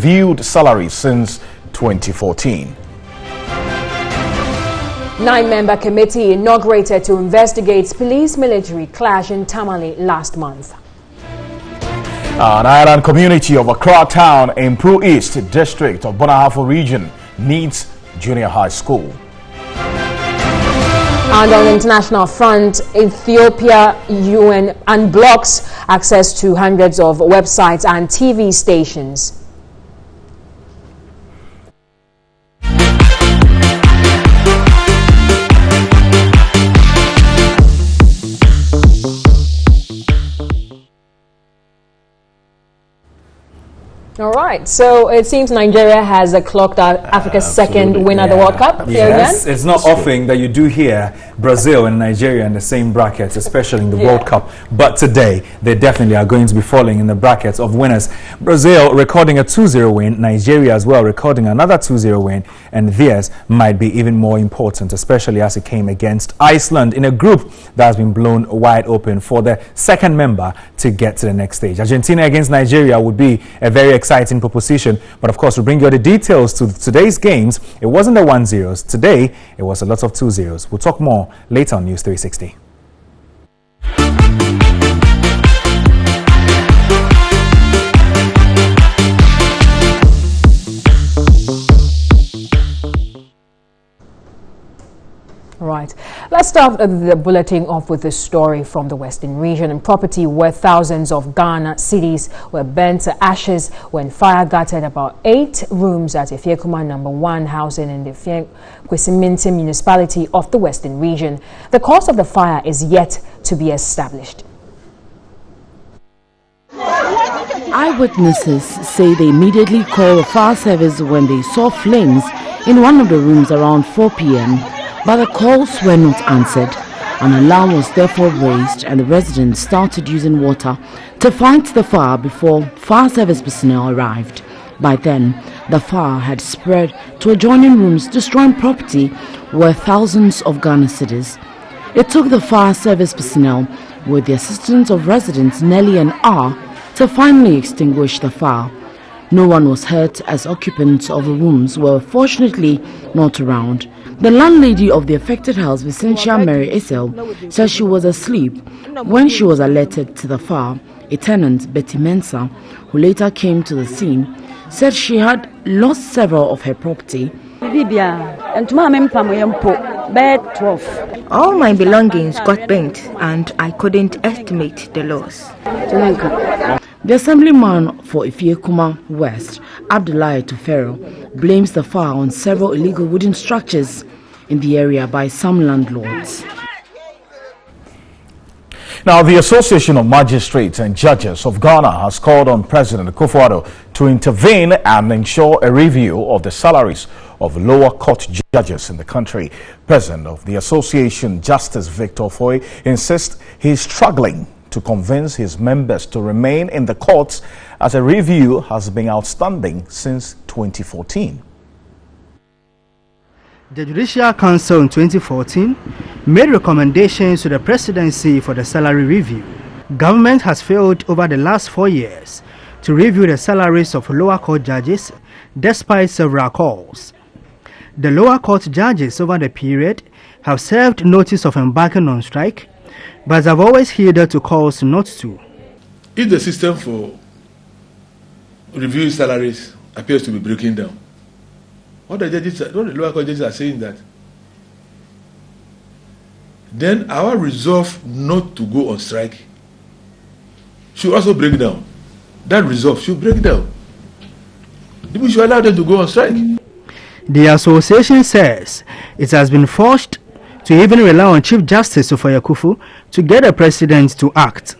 reviewed salaries since 2014. 9-member committee inaugurated to investigate police-military clash in Tamale last month. An island community of Accra Town in Pro East District of Bonahafo region needs junior high school. And on the international front, Ethiopia, UN unblocks access to hundreds of websites and TV stations. All right, so it seems Nigeria has clocked Africa's second win at the World Cup. Yes, it's not often that you do hear Brazil and Nigeria in the same brackets, especially in the World Cup. But today, they definitely are going to be falling in the brackets of winners. Brazil recording a 2-0 win, Nigeria as well recording another 2-0 win, and theirs might be even more important, especially as it came against Iceland in a group that has been blown wide open for the second member to get to the next stage. Argentina against Nigeria would be a very exciting proposition, but of course we'll bring you the details to today's games. It wasn't the 1-0s. Today it was a lot of 2-0s. We'll talk more later on NEWS360. Right. Let's start the bulletin off with a story from the Western region. And property worth thousands of Ghana cedis were burnt to ashes when fire gutted about 8 rooms at Ifiekuma No. 1 housing in the Kwesiminti municipality of the Western region. The cause of the fire is yet to be established. Eyewitnesses say they immediately called the fire service when they saw flames in one of the rooms around 4 p.m. But the calls were not answered. An alarm was therefore raised and the residents started using water to fight the fire before fire service personnel arrived. By then, the fire had spread to adjoining rooms, destroying property worth thousands of Ghana cedis. It took the fire service personnel, with the assistance of residents nearly an hour, to finally extinguish the fire. No one was hurt as occupants of the rooms were fortunately not around. The landlady of the affected house, Vicentia Mary Isel, says she was asleep when she was alerted to the fire. A tenant, Betty Mensah, who later came to the scene, said she had lost several of her property. All my belongings got burnt and I couldn't estimate the loss. The assemblyman for Ifiekuma West, Abdullahi Tufero, blames the fire on several illegal wooden structures in the area by some landlords. Now, the Association of Magistrates and Judges of Ghana has called on President Akufo-Addo to intervene and ensure a review of the salaries of lower court judges in the country. President of the association, Justice Victor Foy, insists he is struggling to convince his members to remain in the courts as a review has been outstanding since 2014. The Judicial Council in 2014 made recommendations to the presidency for the salary review. Government has failed over the last 4 years to review the salaries of lower court judges despite several calls. The lower court judges over the period have served notice of embarking on strike, but have always heeded to calls not to. If the system for reviewing salaries appears to be breaking down, what the lower court judges are saying that, then our resolve not to go on strike should also break down. That resolve should break down. We should allow them to go on strike. The association says it has been forced to even rely on Chief Justice Ofoye Kufu to get the president to act.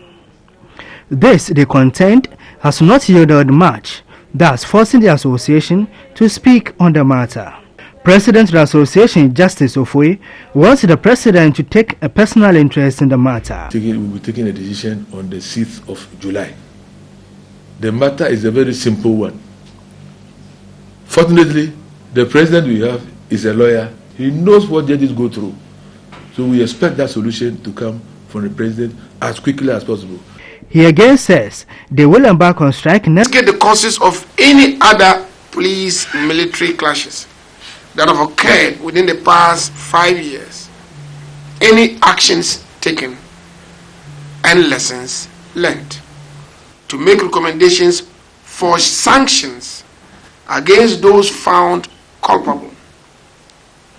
This, they contend, has not yielded much, thus forcing the association to speak on the matter. President of the association, Justice Ofoye, wants the president to take a personal interest in the matter. We will be taking a decision on the 6th of July. The matter is a very simple one. Fortunately, the president we have is a lawyer. He knows what judges go through. So we expect that solution to come from the president as quickly as possible. He again says they will embark on strike next. Get the causes of any other police military clashes that have occurred within the past 5 years, any actions taken and lessons learned, to make recommendations for sanctions against those found culpable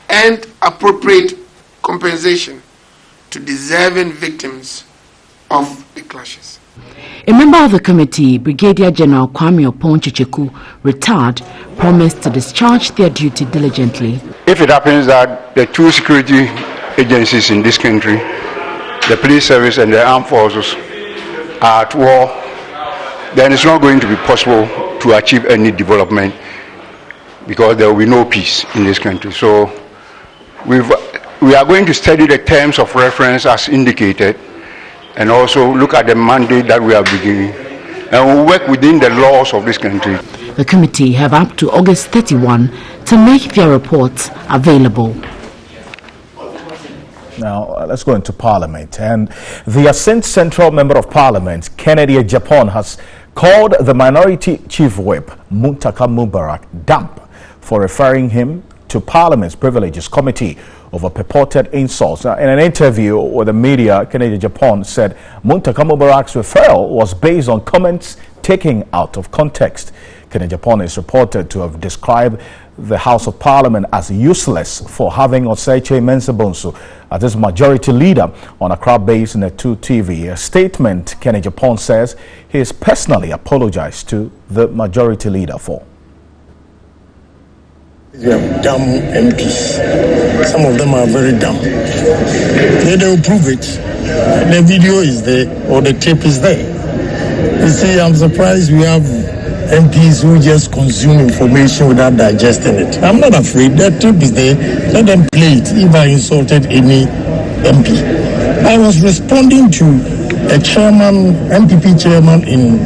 and appropriate compensation to deserving victims of the clashes. A member of the committee, Brigadier General Kwame Opon-Chicheku, retired, promised to discharge their duty diligently. If it happens that the two security agencies in this country, the police service and the armed forces, are at war, then it's not going to be possible to achieve any development because there will be no peace in this country. So we are going to study the terms of reference as indicated, and also look at the mandate that we are beginning, and we'll work within the laws of this country. The committee have up to August 31 to make their reports available. Now, let's go into Parliament. And the Ascent Central Member of Parliament, Kennedy Japan, has called the Minority Chief Whip, Muntaka Mubarak, damp for referring him to Parliament's Privileges Committee over purported insults. Now, in an interview with the media, Kennedy Japan said Muntaka Mubarak's referral was based on comments taken out of context. Kennedy Japan is reported to have described the House of Parliament as useless for having Oseche Mensah-Bonsu as its majority leader on Accra base in a 2 TV. A statement, Kennedy Japan says he has personally apologized to the majority leader for. We have dumb MPs. Some of them are very dumb. They will prove it. The video is there or the tape is there. You see, I'm surprised we have MPs who just consume information without digesting it. I'm not afraid. That tape is there. Let them play it if I insulted any MP. I was responding to a chairman, MPP chairman in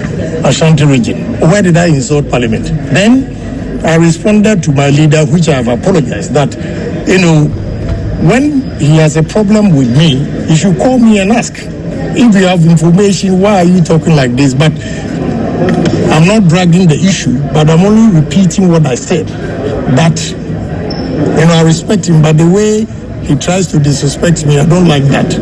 Ashanti region. Where did I insult Parliament? Then I responded to my leader, which I have apologized, that, when he has a problem with me, he should call me and ask. If you have information, why are you talking like this? But I'm not dragging the issue, but I'm only repeating what I said. But, I respect him, but the way he tries to disrespect me, I don't like that.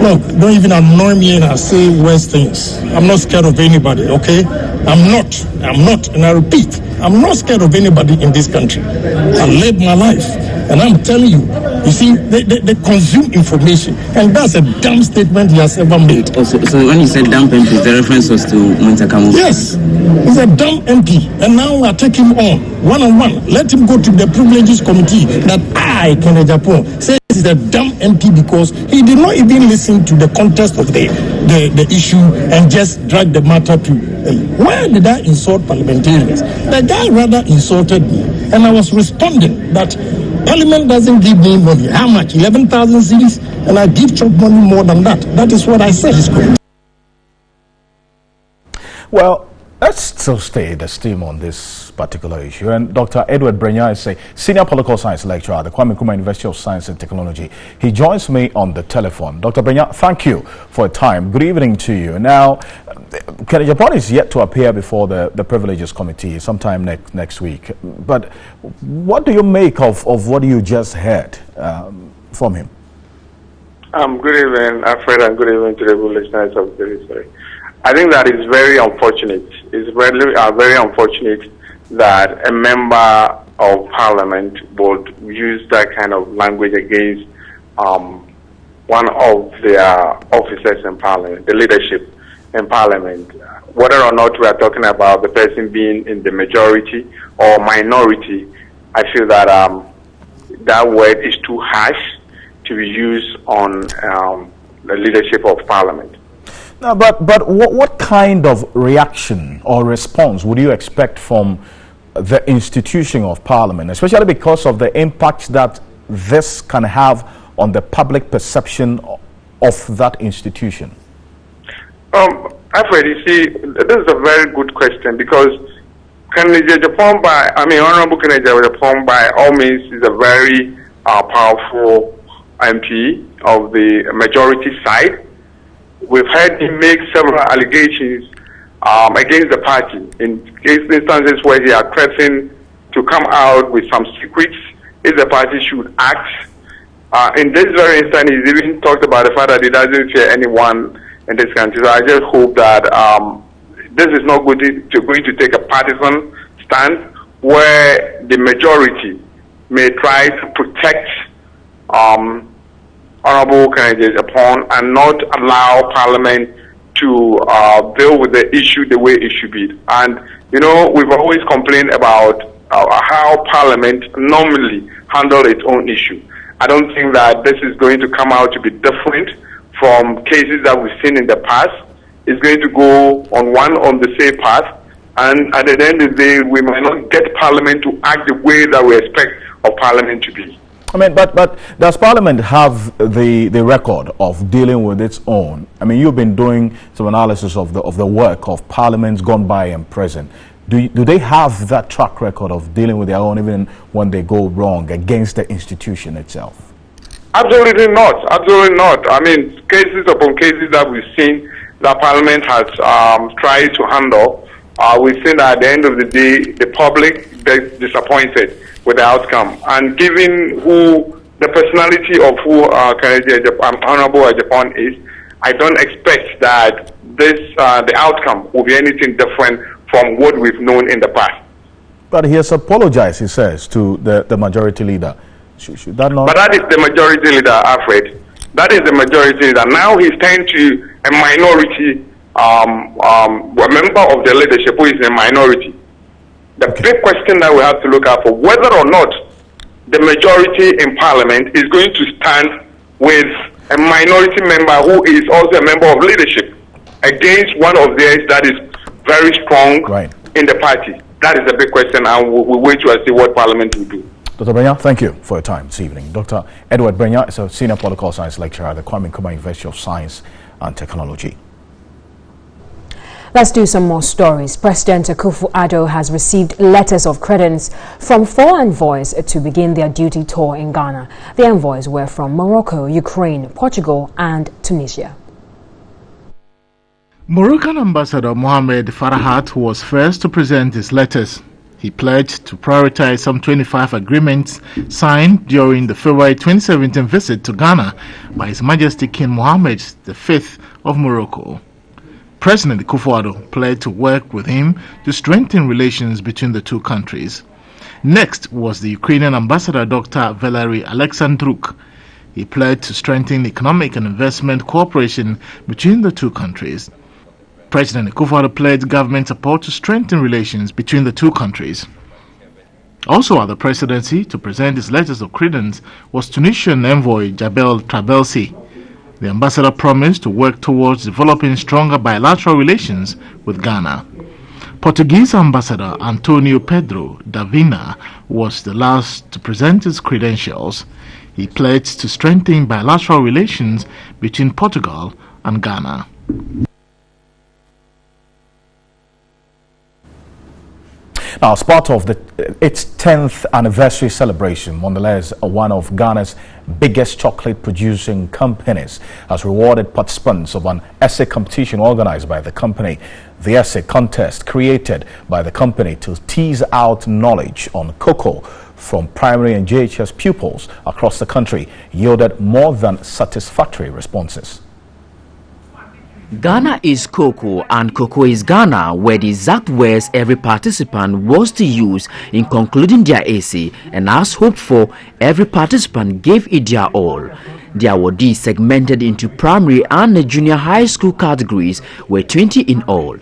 Look, don't even annoy me and I say worse things. I'm not scared of anybody, okay? I'm not, and I repeat, I'm not scared of anybody in this country. I live my life, and I'm telling you, you see, they consume information, and that's a dumb statement he has ever made. So when you said dumb MP, the reference was to Muntaka Mubarak? Yes, he's a dumb MP, and now I take him on, one-on-one. Let him go to the Privileges Committee that I, Kennedy Japan, say he's a dumb MP because he did not even listen to the context of the issue and just drag the matter to. Where did I insult parliamentarians? The guy rather insulted me, and I was responding that Parliament doesn't give me money. How much? 11,000 cedis, and I give Chop money more than that. That is what I said. Well, let's still stay the steam on this particular issue. And Dr. Edward Brenya is a senior political science lecturer at the Kwame Nkrumah University of Science and Technology. He joins me on the telephone. Dr. Brenya, thank you for your time. Good evening to you. Now, Kennedy Japan is yet to appear before the Privileges Committee sometime next week. But what do you make of what you just heard from him? Good evening, Alfred, and good evening to the listeners of the story. I think that is very unfortunate. It's really very unfortunate that a member of parliament would use that kind of language against one of their officers in parliament, the leadership in parliament. Whether or not we are talking about the person being in the majority or minority, I feel that that word is too harsh to be used on the leadership of parliament. No, but what kind of reaction or response would you expect from the institution of parliament, especially because of the impact that this can have on the public perception of that institution? Alfred, you see, this is a very good question because Honorable Kennedy Japan by all means is a very powerful MP of the majority side. we've heard him make several allegations against the party in instances where he had threatened to come out with some secrets if the party should act. In this very instance, he's even talked about the fact that he doesn't fear anyone in this country. So I just hope that this is not going to take a partisan stand where the majority may try to protect honorable candidates upon and not allow Parliament to deal with the issue the way it should be. And, you know, we've always complained about how Parliament normally handle its own issue. I don't think that this is going to come out to be different from cases that we've seen in the past. It's going to go on the same path, and at the end of the day, we might not get Parliament to act the way that we expect of Parliament to be. I mean, but does Parliament have the record of dealing with its own? I mean, you've been doing some analysis of the work of Parliaments gone by and present. Do they have that track record of dealing with their own even when they go wrong against the institution itself? Absolutely not. Absolutely not. I mean, cases upon cases that we've seen that Parliament has tried to handle, we've seen that at the end of the day, the public is disappointed with the outcome. And given the personality of who Honorable Japan is, I don't expect that the outcome will be anything different from what we've known in the past. But he has apologized, he says, to the majority leader. Should that not? But that is the majority leader, Alfred. That is the majority leader. Now he's turned to a minority, a member of the leadership who is a minority. The big question that we have to look at for whether or not the majority in Parliament is going to stand with a minority member who is also a member of leadership against one of theirs that is very strong in the party. That is the big question, and we'll wait to see what Parliament will do. Dr. Brenya, thank you for your time this evening. Dr. Edward Brenya is a senior political science lecturer at the Kwame Nkrumah University of Science and Technology. Let's do some more stories. President Akufo-Addo has received letters of credence from 4 envoys to begin their duty tour in Ghana. The envoys were from Morocco, Ukraine, Portugal, and Tunisia. Moroccan Ambassador Mohamed Farahat was first to present his letters. He pledged to prioritize some 25 agreements signed during the February 2017 visit to Ghana by His Majesty King Mohammed V of Morocco. President Akufo-Addo pledged to work with him to strengthen relations between the two countries. Next was the Ukrainian Ambassador Dr. Valery Alexandruk. He pledged to strengthen economic and investment cooperation between the two countries. President Akufo-Addo pledged government support to strengthen relations between the two countries. Also at the presidency to present his letters of credence was Tunisian envoy Jabel Trabelsi. The ambassador promised to work towards developing stronger bilateral relations with Ghana. Portuguese Ambassador Antonio Pedro Davina was the last to present his credentials. He pledged to strengthen bilateral relations between Portugal and Ghana. Now, as part of its 10th anniversary celebration, Mondelez, one of Ghana's biggest chocolate producing companies, has rewarded participants of an essay competition organized by the company. The essay contest, created by the company to tease out knowledge on cocoa from primary and JHS pupils across the country, yielded more than satisfactory responses. Ghana is cocoa and cocoa is Ghana were the exact words every participant was to use in concluding their essay, and as hoped for, every participant gave it their all. The awardees, segmented into primary and junior high school categories, were 20 in all.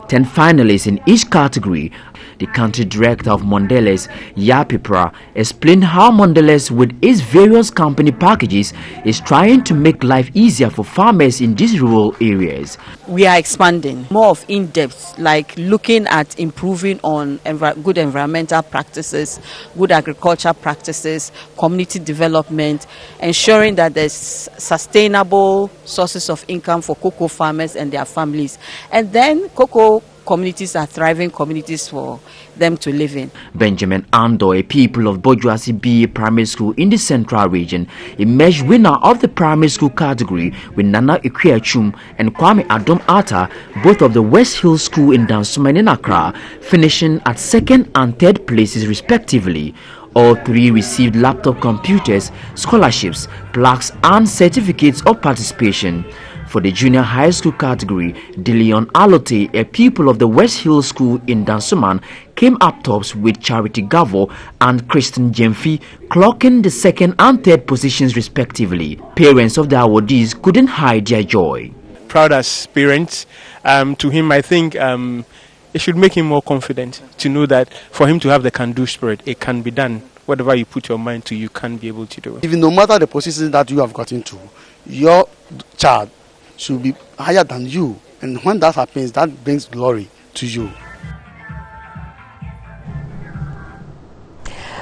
10 finalists in each category. The country director of Mondelez, Yapipra, explained how Mondelez, with its various company packages, is trying to make life easier for farmers in these rural areas. We are expanding more of in-depth, like looking at improving on good environmental practices, good agriculture practices, community development, ensuring that there's sustainable sources of income for cocoa farmers and their families. And then cocoa communities are thriving communities for them to live in. Benjamin Ando, a pupil of Bojuasi BA Primary School in the Central Region, emerged winner of the primary school category with Nana Ikuachum and Kwame Adom Atta, both of the West Hill School in Dansoman in Accra, finishing at 2nd and 3rd places respectively. All three received laptop computers, scholarships, plaques and certificates of participation. For the junior high school category, DeLeon Alote, a pupil of the West Hill School in Dansoman, came up tops with Charity Gavo and Kristen Jemfi, clocking the 2nd and 3rd positions respectively. Parents of the awardees couldn't hide their joy. Proud as parents. To him, I think it should make him more confident to know that for him to have the can-do spirit, it can be done. Whatever you put your mind to, you can be able to do it. Even no matter the position that you have gotten to, your child should be higher than you, and when that happens, that brings glory to you.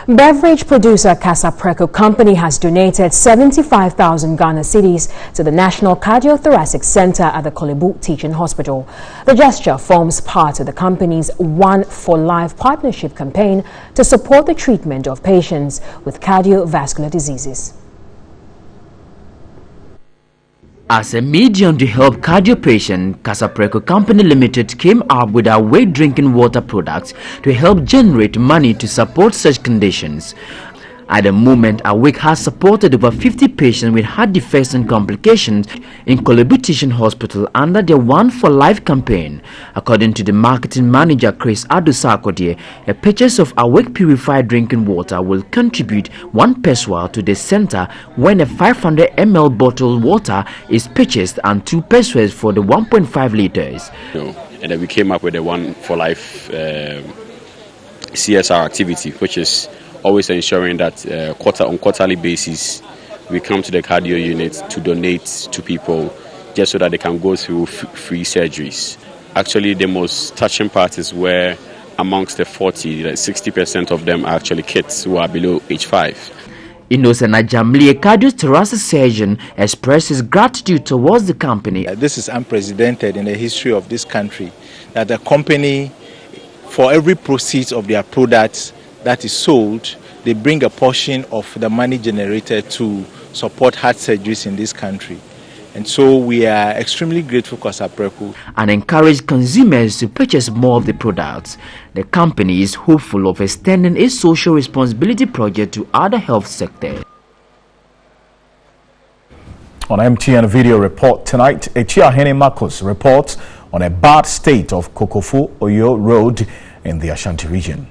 Beverage producer Casapreco Company has donated 75,000 Ghana cedis to the National Cardiothoracic Center at the Kolebu Teaching Hospital. The gesture forms part of the company's One for Life partnership campaign to support the treatment of patients with cardiovascular diseases. As a medium to help cardio patients, Casapreco Company Limited came up with Awake drinking water products to help generate money to support such conditions. At the moment, Awake has supported over 50 patients with heart defects and complications in Kolebu Teaching Hospital under their One for Life campaign. According to the marketing manager Chris Adusakodie, a purchase of Awake purified drinking water will contribute 1 peswa to the center when a 500 ml bottled water is purchased and 2 peswas for the 1.5 liters. And then we came up with a One for Life CSR activity, which is always ensuring that on quarterly basis we come to the cardio unit to donate to people just so that they can go through free surgeries. Actually, the most touching part is where amongst the 40, 60% of them are actually kids who are below age 5. Innocent Ajamli, a cardiothoracic surgeon, expressed his gratitude towards the company. This is unprecedented in the history of this country, that the company, for every proceeds of their products that is sold, they bring a portion of the money generated to support heart surgeries in this country. And so we are extremely grateful to Casapreco. And encourage consumers to purchase more of the products. The company is hopeful of extending its social responsibility project to other health sectors. On MTN Video Report tonight, Echiahene Marcos reports on a bad state of Kokofu Oyo Road in the Ashanti region.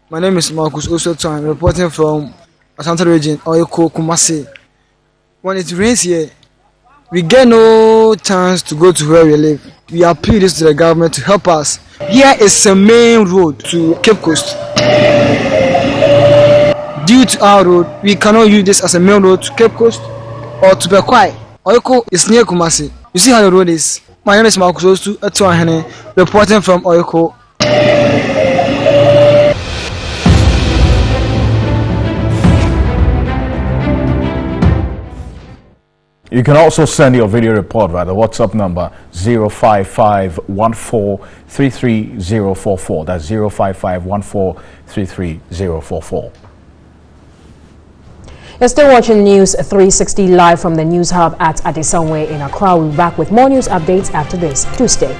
My name is Marcus Osoto. I'm reporting from Ashanti region, Oyoko, Kumasi. When it rains here, we get no chance to go to where we live. We appeal this to the government to help us. Here is a main road to Cape Coast. Due to our road, we cannot use this as a main road to Cape Coast or to Bekwai. Oyoko is near Kumasi. You see how the road is. My name is Marcus Osoto, reporting from Oyoko. You can also send your video report via the WhatsApp number 05514333044. That's 05514333044. You're still watching News 360 live from the News Hub at Adesanwe in Accra. We'll be back with more news updates after this. Do stay.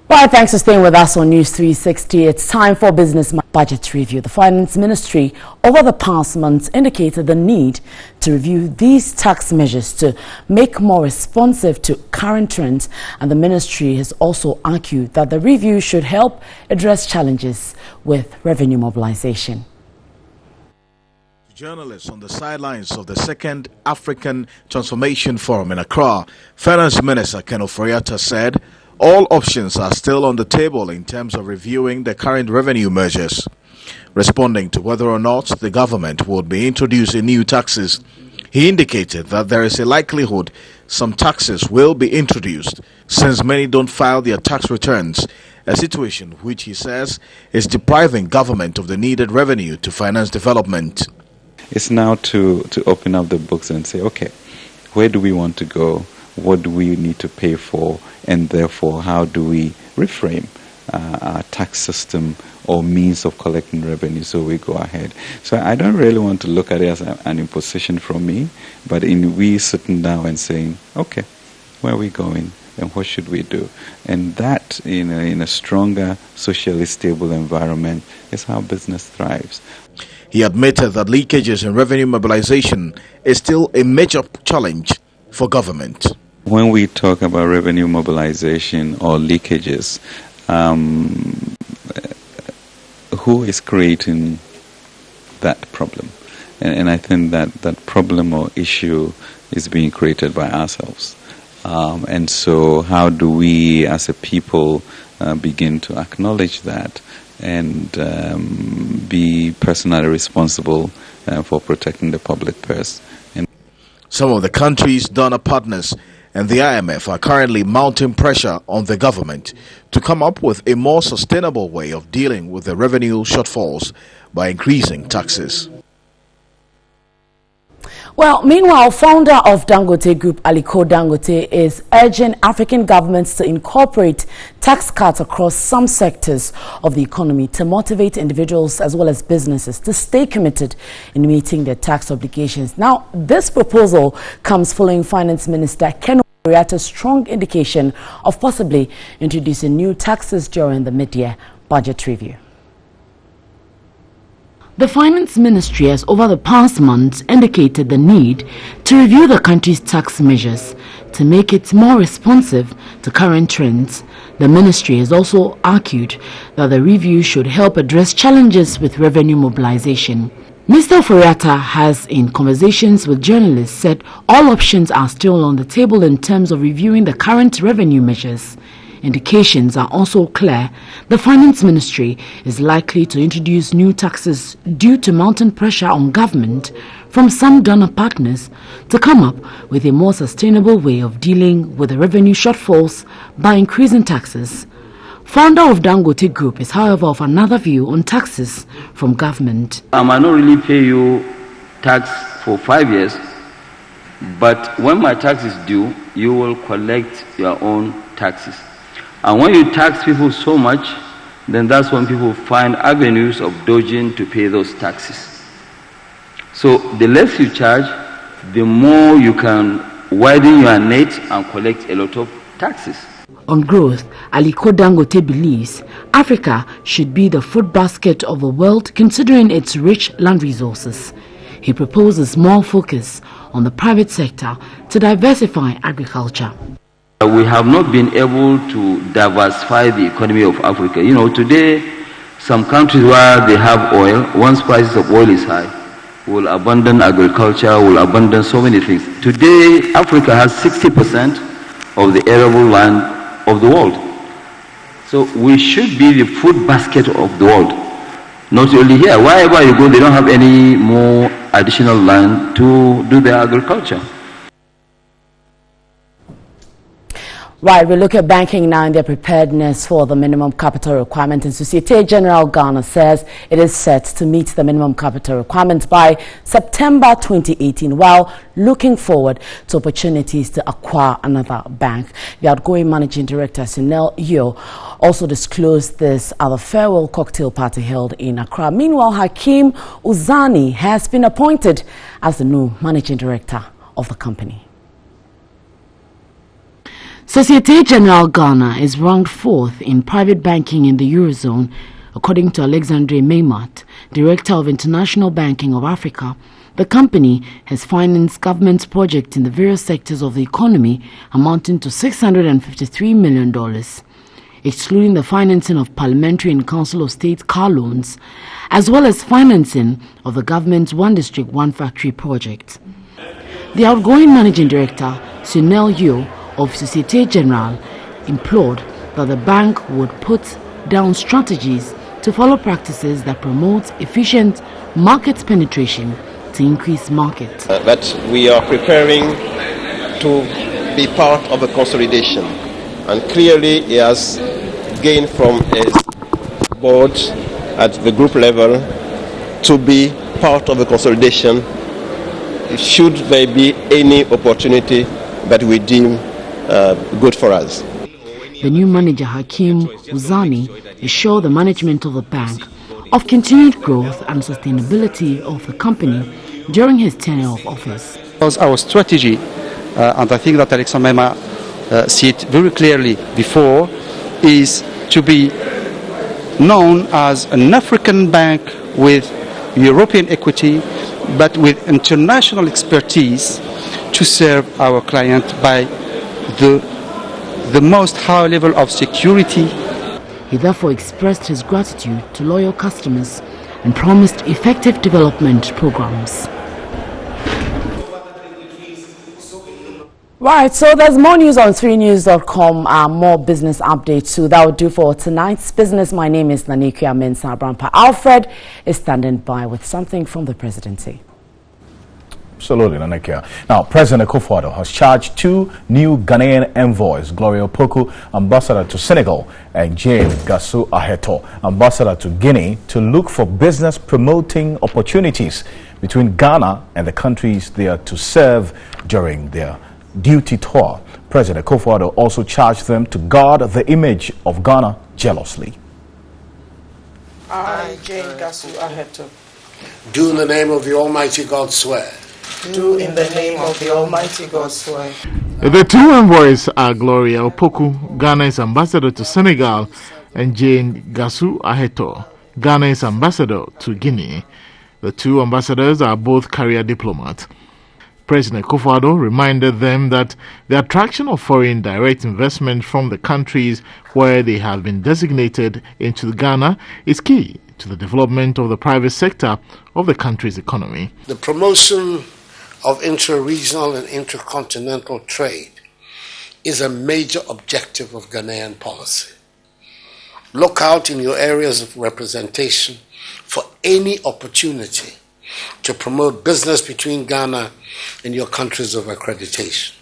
Well, thanks for staying with us on News 360. It's time for Business Budget Review. The Finance Ministry over the past months indicated the need to review these tax measures to make more responsive to current trends, and the ministry has also argued that the review should help address challenges with revenue mobilization. Journalists on the sidelines of the second African Transformation Forum in Accra, Finance Minister Ken Ofori-Atta said all options are still on the table in terms of reviewing the current revenue measures. Responding to whether or not the government would be introducing new taxes, he indicated that there is a likelihood some taxes will be introduced since many don't file their tax returns, a situation which he says is depriving government of the needed revenue to finance development. It's now to open up the books and say, okay, where do we want to go? What do we need to pay for? And therefore, how do we reframe our tax system or means of collecting revenue so we go ahead? So I don't really want to look at it as an imposition from me, but in we sitting down and saying, okay, where are we going and what should we do? And that, in a stronger, socially stable environment is how business thrives. He admitted that leakages in revenue mobilization is still a major challenge for government. When we talk about revenue mobilization or leakages, who is creating that problem? And I think that problem or issue is being created by ourselves. And so how do we as a people begin to acknowledge that and be personally responsible for protecting the public purse? Some of the country's donor partners and the IMF are currently mounting pressure on the government to come up with a more sustainable way of dealing with the revenue shortfalls by increasing taxes. Well, meanwhile, founder of Dangote Group, Aliko Dangote, is urging African governments to incorporate tax cuts across some sectors of the economy to motivate individuals as well as businesses to stay committed in meeting their tax obligations. Now, this proposal comes following Finance Minister Ken Ofori-Atta's strong indication of possibly introducing new taxes during the mid-year budget review. The Finance Ministry has over the past months indicated the need to review the country's tax measures to make it more responsive to current trends. The ministry has also argued that the review should help address challenges with revenue mobilization. Mr. Ofori-Atta has, in conversations with journalists, said all options are still on the table in terms of reviewing the current revenue measures. Indications are also clear the Finance Ministry is likely to introduce new taxes due to mounting pressure on government from some donor partners to come up with a more sustainable way of dealing with the revenue shortfalls by increasing taxes. Founder of Dangote Group is, however, of another view on taxes from government. I might not really pay you tax for 5 years, but when my tax is due, you will collect your own taxes. And when you tax people so much, then that's when people find avenues of dodging to pay those taxes. So the less you charge, the more you can widen your net and collect a lot of taxes. On growth, Aliko Dangote believes Africa should be the food basket of the world considering its rich land resources. He proposes more focus on the private sector to diversify agriculture. We have not been able to diversify the economy of Africa. You know, today, some countries where they have oil, once prices of oil is high, will abandon agriculture, will abandon so many things. Today, Africa has 60% of the arable land of the world. So we should be the food basket of the world. Not only here, wherever you go, they don't have any more additional land to do their agriculture. Right, we look at banking now and their preparedness for the minimum capital requirement. And Societe Generale Ghana says it is set to meet the minimum capital requirement by September 2018, while looking forward to opportunities to acquire another bank. The outgoing managing director, Sunel Yo, also disclosed this at the farewell cocktail party held in Accra. Meanwhile, Hakeem Uzani has been appointed as the new managing director of the company. Societe Generale Ghana is ranked 4th in private banking in the Eurozone, according to Alexandre Meymat, Director of International Banking of Africa. The company has financed government projects in the various sectors of the economy amounting to $653 million, excluding the financing of Parliamentary and Council of State car loans, as well as financing of the government's One District, One Factory project. The outgoing Managing Director, Sunel Yo, of Societe Generale implored that the bank would put down strategies to to follow practices that promote efficient market penetration to increase market. That we are preparing to be part of a consolidation, and clearly he has gained from his board at the group level to be part of a consolidation should there be any opportunity that we deem good for us. The new manager Hakim Uzani assured the management of the bank of continued growth and sustainability of the company during his tenure of office. Our strategy, and I think that Alexa Mema see it very clearly before, is to be known as an African bank with European equity, but with international expertise to serve our client by the most high level of security. He therefore expressed his gratitude to loyal customers and promised effective development programs. Right, so there's more news on 3news.com, more business updates too. That will do for tonight's business. My name is Nanikia Mensah Brampa. Alfred is standing by with something from the presidency. Absolutely, Nanikia. Now, President Akufo-Addo has charged 2 new Ghanaian envoys, Gloria Opoku, ambassador to Senegal, and Jane Gasu Aheto, ambassador to Guinea, to look for business promoting opportunities between Ghana and the countries they are to serve during their duty tour. President Akufo-Addo also charged them to guard the image of Ghana jealously. I, Jane Gasu Aheto, do in the name of the Almighty God swear. Do in the name of the Almighty God swear. The 2 envoys are Gloria Opoku, Ghana's ambassador to Senegal, and Jane Gasu Aheto, Ghana's ambassador to Guinea. The 2 ambassadors are both career diplomats. President Akufo-Addo reminded them that the attraction of foreign direct investment from the countries where they have been designated into Ghana is key to the development of the private sector of the country's economy. The promotion of intra-regional and intercontinental trade is a major objective of Ghanaian policy. Look out in your areas of representation for any opportunity to promote business between Ghana and your countries of accreditation.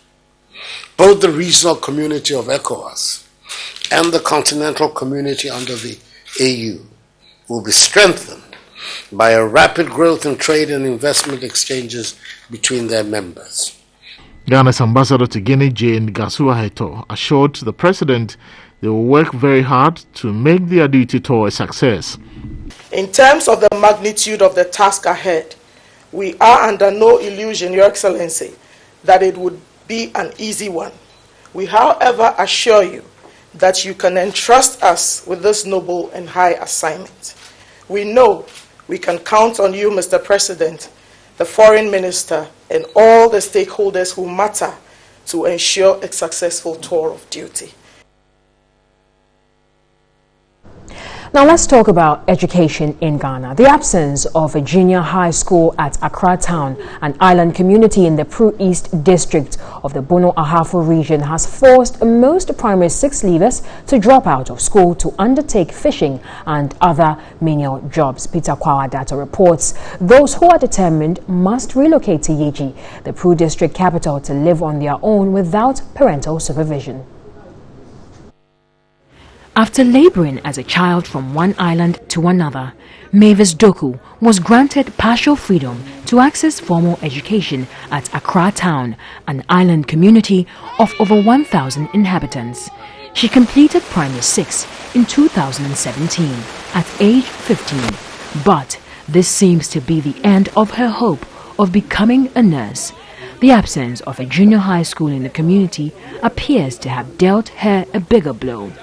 Both the regional community of ECOWAS and the continental community under the AU will be strengthened by a rapid growth in trade and investment exchanges between their members. Ghana's ambassador to Guinea, Jane Gasu Aheto, assured the president they will work very hard to make their duty tour a success. In terms of the magnitude of the task ahead, we are under no illusion, Your Excellency, that it would be an easy one. We, however, assure you that you can entrust us with this noble and high assignment. We know we can count on you, Mr. President, the Foreign Minister, and all the stakeholders who matter to ensure a successful tour of duty. Now let's talk about education in Ghana. The absence of a junior high school at Accra Town, an island community in the Pro East district of the Bono Ahafo region, has forced most primary 6 leavers to drop out of school to undertake fishing and other menial jobs. Peter Kwawadata reports those who are determined must relocate to Yeji, the Pro district capital, to live on their own without parental supervision. After laboring as a child from one island to another, Mavis Doku was granted partial freedom to access formal education at Accra Town, an island community of over 1,000 inhabitants. She completed primary 6 in 2017 at age 15, but this seems to be the end of her hope of becoming a nurse. The absence of a junior high school in the community appears to have dealt her a bigger blow.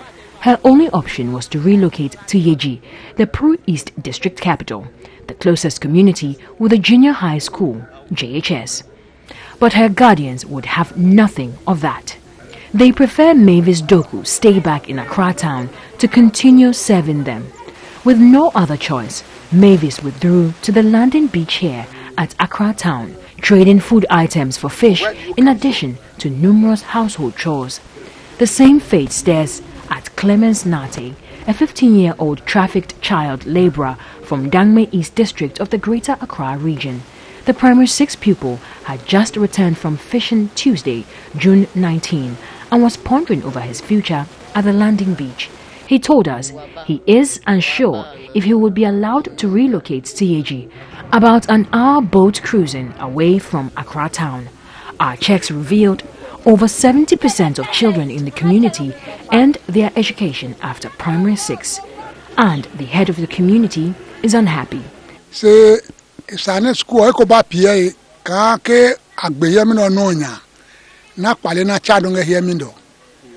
Her only option was to relocate to Yeji, the Pro East district capital, the closest community with a junior high school, JHS. But her guardians would have nothing of that. They prefer Mavis Doku stay back in Accra Town to continue serving them. With no other choice, Mavis withdrew to the landing beach here at Accra Town, trading food items for fish in addition to numerous household chores. The same fate stares at Clemens Nate, a 15-year-old trafficked child laborer from Dangme East District of the Greater Accra region. The primary 6 pupil had just returned from fishing Tuesday, June 19, and was pondering over his future at the landing beach. He told us he is unsure if he would be allowed to relocate to Yeji, about an hour boat cruising away from Accra town. Our checks revealed over 70% of children in the community end their education after primary 6, and the head of the community is unhappy.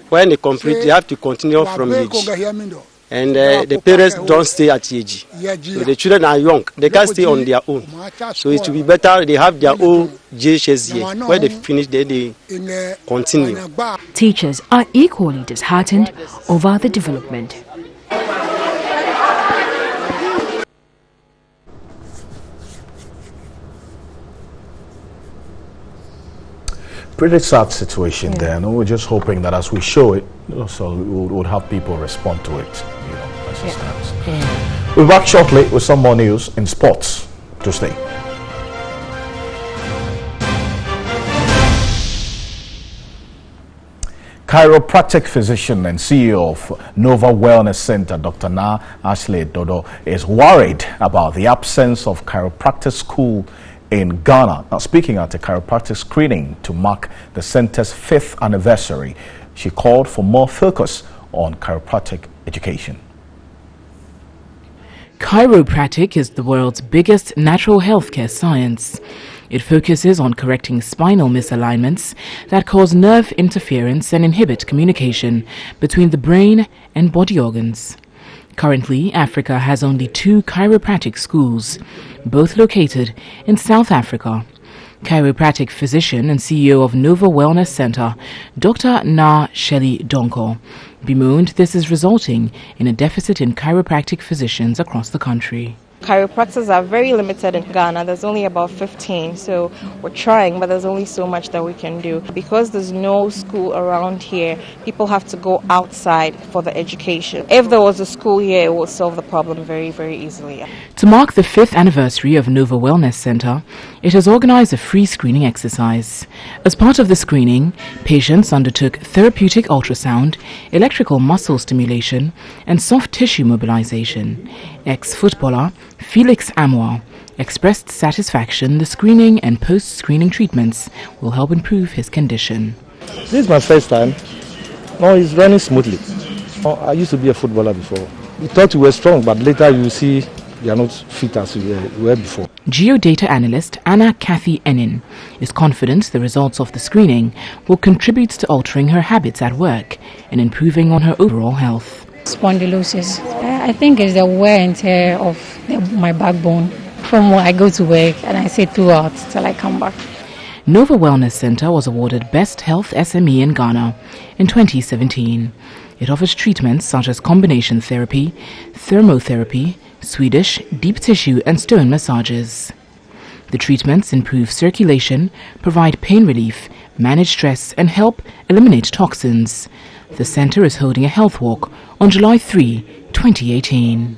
When they complete, they have to continue from Yeji. And the parents don't stay at Yeji. So the children are young. They can't stay on their own. So it will be better they have their own JHS here. When they finish, they continue. Teachers are equally disheartened over the development. Pretty sad situation there, and we're just hoping that as we show it, so we would have people respond to it, as it stands. We'll be back shortly with some more news in sports. To stay. Chiropractic physician and CEO of Nova Wellness Center, Dr. Na Ashley Dodo, is worried about the absence of chiropractic school in Ghana. Now, speaking at a chiropractic screening to mark the center's 5th anniversary, she called for more focus on chiropractic education. Chiropractic is the world's biggest natural healthcare science. It focuses on correcting spinal misalignments that cause nerve interference and inhibit communication between the brain and body organs. Currently, Africa has only 2 chiropractic schools, both located in South Africa. Chiropractic physician and CEO of Nova Wellness Center, Dr. Na Shelley Donko, bemoaned this is resulting in a deficit in chiropractic physicians across the country. Chiropractors are very limited in Ghana. There's only about 15, so we're trying, but there's only so much that we can do. Because there's no school around here, people have to go outside for the education. If there was a school here, it would solve the problem very, very easily. To mark the 5th anniversary of Nova Wellness Center, it has organized a free screening exercise. As part of the screening, patients undertook therapeutic ultrasound, electrical muscle stimulation, and soft tissue mobilization. Ex-footballer Felix Amwa expressed satisfaction the screening and post-screening treatments will help improve his condition. This is my first time. No, it's running smoothly. I used to be a footballer before. We thought we were strong, but later you see we are not fit as we were before. Geodata analyst Anna Kathy Enin is confident the results of the screening will contribute to altering her habits at work and improving on her overall health. Spondylosis. I think it's the wear and tear of my backbone from when I go to work and I sit throughout till I come back. Nova Wellness Center was awarded Best Health SME in Ghana in 2017. It offers treatments such as combination therapy, thermotherapy, Swedish, deep tissue and stone massages. The treatments improve circulation, provide pain relief, manage stress and help eliminate toxins. The center is holding a health walk on July 3, 2018.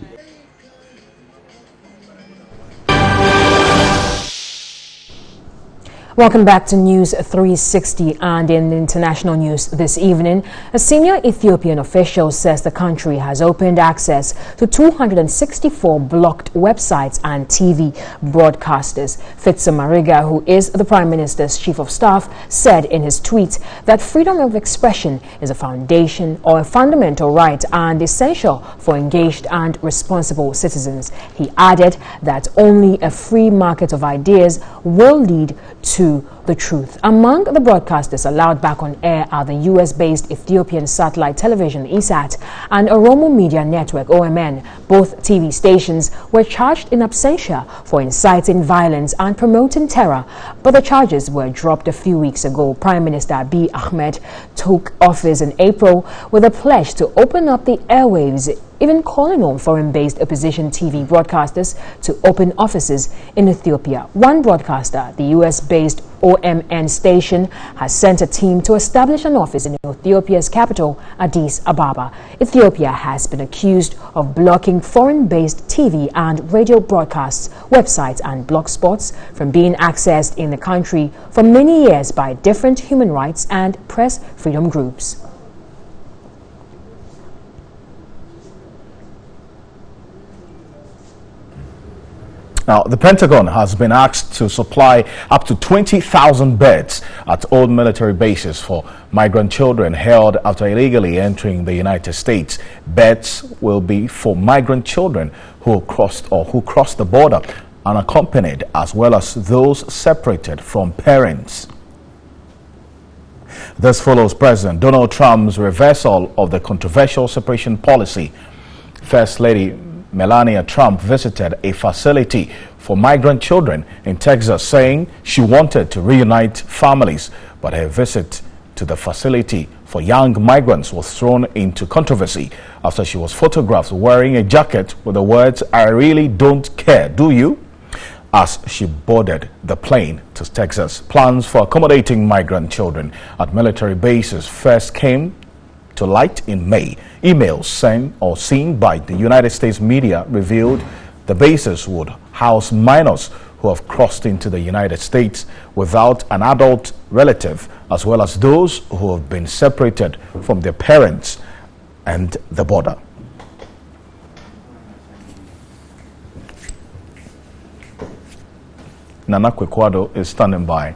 Welcome back to News 360, and in international news this evening, a senior Ethiopian official says the country has opened access to 264 blocked websites and TV broadcasters. Fitza Mariga, who is the Prime Minister's Chief of Staff, said in his tweet that freedom of expression is a foundation or a fundamental right and essential for engaged and responsible citizens. He added that only a free market of ideas will lead to the truth. Among the broadcasters allowed back on air are the US-based Ethiopian satellite television ESAT and Oromo Media Network OMN. Both TV stations were charged in absentia for inciting violence and promoting terror, but the charges were dropped a few weeks ago. Prime Minister Abiy Ahmed took office in April with a pledge to open up the airwaves, even calling on foreign-based opposition TV broadcasters to open offices in Ethiopia. One broadcaster, the US-based OMN station has sent a team to establish an office in Ethiopia's capital, Addis Ababa. Ethiopia has been accused of blocking foreign-based TV and radio broadcasts, websites and blog spots from being accessed in the country for many years by different human rights and press freedom groups. Now, the Pentagon has been asked to supply up to 20,000 beds at old military bases for migrant children held after illegally entering the United States. Beds will be for migrant children who crossed the border unaccompanied, as well as those separated from parents. This follows President Donald Trump's reversal of the controversial separation policy. First Lady Melania Trump visited a facility for migrant children in Texas, saying she wanted to reunite families, but her visit to the facility for young migrants was thrown into controversy after she was photographed wearing a jacket with the words, "I really don't care, do you?" as she boarded the plane to Texas. Plans for accommodating migrant children at military bases first came to light in May. Emails seen by the United States media revealed the bases would house minors who have crossed into the United States without an adult relative, as well as those who have been separated from their parents and the border. Nana Kwekwado is standing by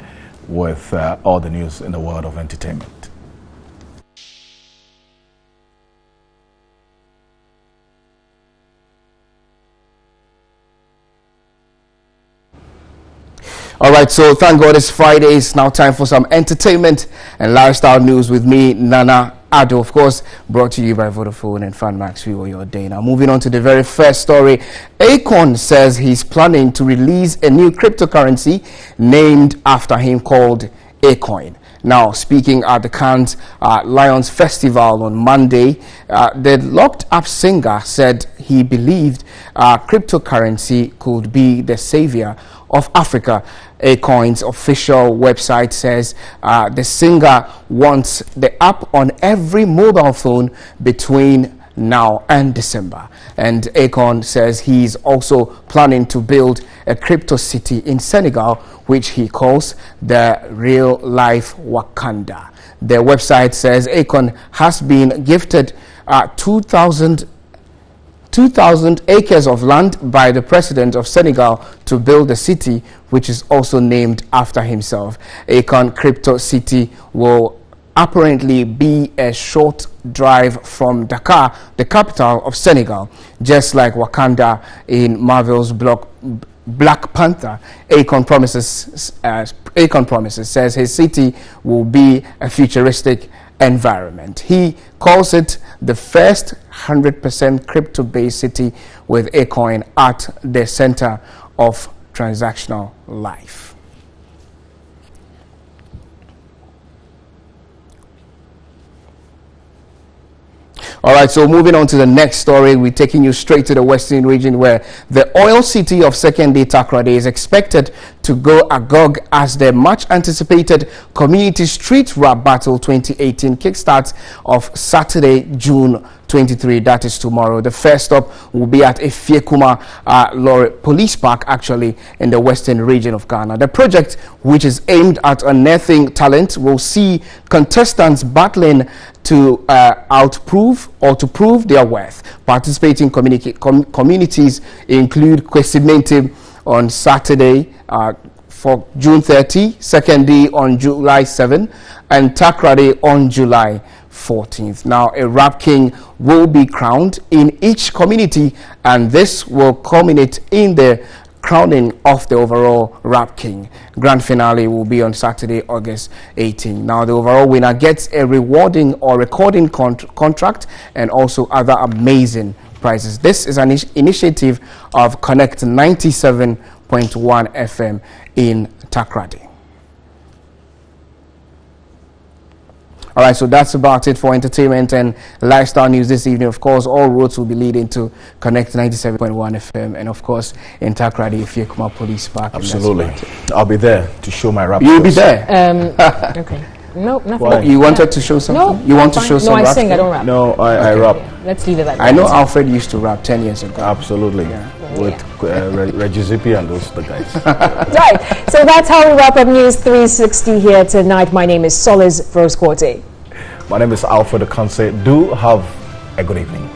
with all the news in the world of entertainment. All right, so thank God it's Friday. It's now time for some entertainment and lifestyle news with me, Nana Ado, of course, brought to you by Vodafone and FanMax Fuel Your Day. Now, moving on to the very first story. Akon says he's planning to release a new cryptocurrency named after him called Acoin. Now, speaking at the Cannes Lions Festival on Monday, the locked-up singer said he believed cryptocurrency could be the savior of Africa. Acoin's official website says the singer wants the app on every mobile phone between now and December. And Akon says he's also planning to build a crypto city in Senegal, which he calls the real-life Wakanda. Their website says Akon has been gifted 2,000 acres of land by the president of Senegal to build a city which is also named after himself. Akon Crypto City will apparently be a short drive from Dakar, the capital of Senegal, just like Wakanda in Marvel's Black Panther. Akon promises says his city will be a futuristic environment. He calls it the first 100% crypto-based city with Acoin at the center of transactional life. All right, so moving on to the next story, we're taking you straight to the Western region, where the oil city of Second-Day Takoradi is expected to go agog as the much-anticipated Community Street Rap Battle 2018 kickstarts of Saturday, June 23. That is tomorrow. The first stop will be at Efiekuma Lorry Police Park, actually, in the Western region of Ghana. The project, which is aimed at unearthing talent, will see contestants battling to to prove their worth. Participating communities include Kwesimente on Saturday for June 30, Second Day on July 7, and Takoradi on July 14th. Now, a rap king will be crowned in each community, and this will culminate in the crowning of the overall rap king. Grand finale will be on Saturday, August 18. Now, the overall winner gets a rewarding or recording contract and also other amazing prizes. This is an initiative of Connect 97.1 FM in Takoradi. All right, so that's about it for entertainment and lifestyle news this evening. Of course, all roads will be leading to Connect 97.1 FM and, of course, in Takrady, Fiekuma Police Park. Absolutely. I'll be there to show my rap. You'll be there? Okay. No, nothing. Well, you wanted to show something? No, you want to show some rap? No, I sing, I don't rap. No, I rap. Let's leave it like that. I know Alfred used to rap 10 years ago. Absolutely. With Reggie Zippy and those the guys. Right. So that's how we wrap up News 360 here tonight. My name is Solis Rose Corte. My name is Alfred Akanse. Do have a good evening.